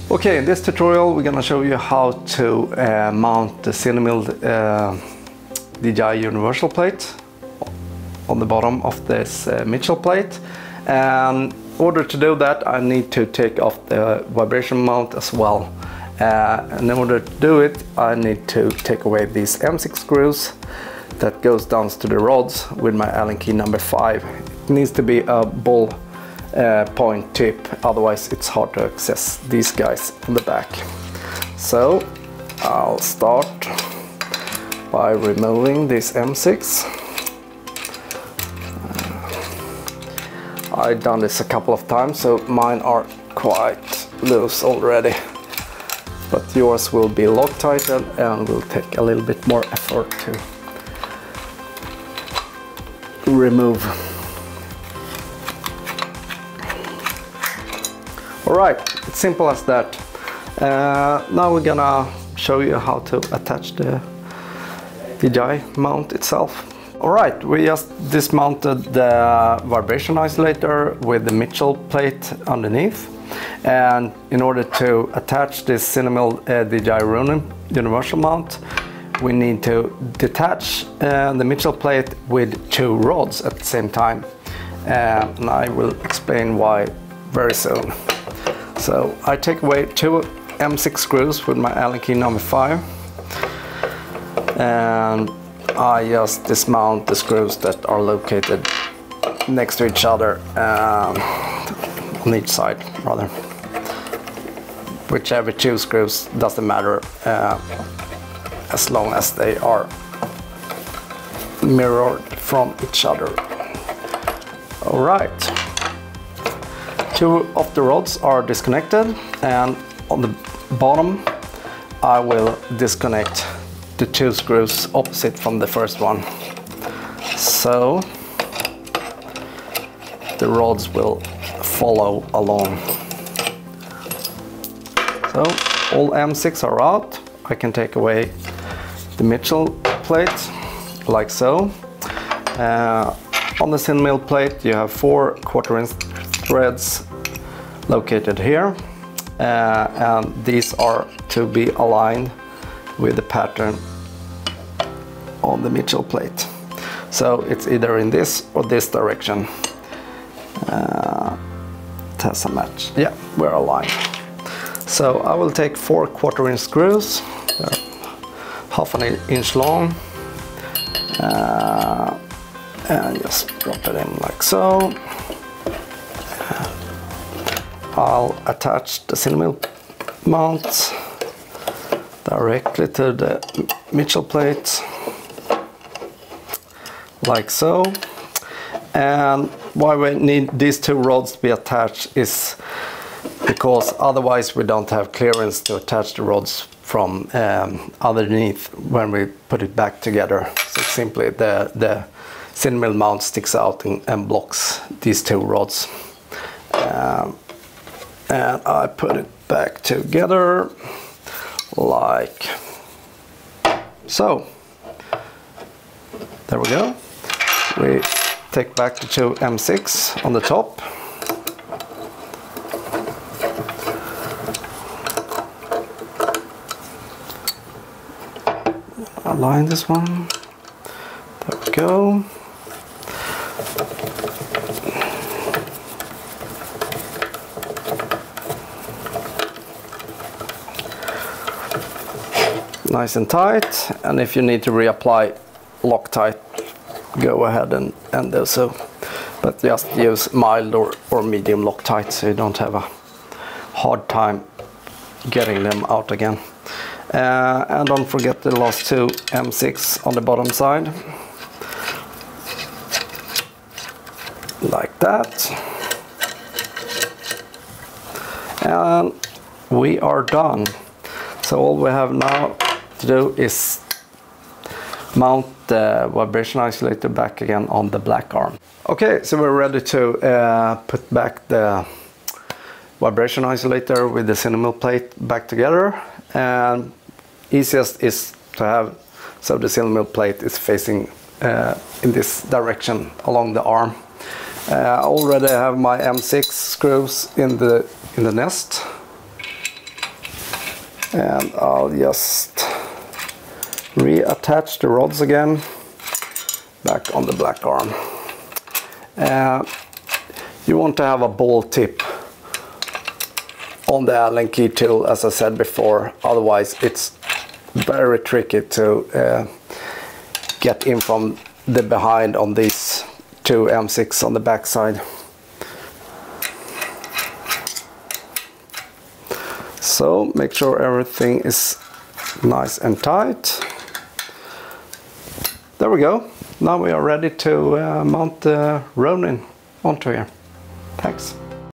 Okay, in this tutorial we're gonna show you how to mount the cine-milled DJI Universal plate on the bottom of this Mitchell plate. And in order to do that, I need to take off the vibration mount as well. And in order to do it, I need to take away these M6 screws that goes down to the rods with my Allen key number 5. It needs to be a ball point tip, otherwise it's hard to access these guys on the back. So I'll start by removing this M6. I've done this a couple of times, so mine are quite loose already, but yours will be Loctited and will take a little bit more effort to remove. Alright, it's simple as that. Now we're gonna show you how to attach the DJI mount itself. Alright, we just dismounted the vibration isolator with the Mitchell plate underneath. And in order to attach this cine-milled DJI Ronin universal mount, we need to detach the Mitchell plate with 2 rods at the same time. And I will explain why very soon. So I take away 2 M6 screws with my Allen key number 5, and I just dismount the screws that are located next to each other, on each side rather. Whichever 2 screws doesn't matter, as long as they are mirrored from each other. Alright. 2 of the rods are disconnected, and on the bottom I will disconnect the 2 screws opposite from the first one. So the rods will follow along. So all M6 are out. I can take away the Mitchell plate like so. On the cine-milled plate you have 4 1/4" threads located here, and these are to be aligned with the pattern on the Mitchell plate. So it's either in this or this direction. It has a match. Yeah, we're aligned. So I will take 4 1/4" screws, half an inch long, and just drop it in like so. I'll attach the cine-milled mount directly to the Mitchell plate, like so. And why we need these 2 rods to be attached is because otherwise we don't have clearance to attach the rods from underneath when we put it back together. So simply the cine-milled mount sticks out and blocks these 2 rods. And I put it back together like so. There we go. We take back the 2 M6 on the top. Align this one. There we go. Nice and tight, and if you need to reapply Loctite, go ahead and do so. But just use mild or medium Loctite so you don't have a hard time getting them out again. And don't forget the last 2 M6 on the bottom side. Like that. And we are done. So all we have now to do is mount the vibration isolator back again on the black arm. Okay, so we're ready to put back the vibration isolator with the cine-milled plate back together. And easiest is to have so the cine-milled plate is facing in this direction along the arm. I already have my M6 screws in the nest. And I'll just reattach the rods again back on the black arm. You want to have a ball tip on the Allen key tool, as I said before, otherwise it's very tricky to get in from the behind on these two M6 on the back side. So make sure everything is nice and tight. There we go. Now we are ready to mount the Ronin onto here. Thanks.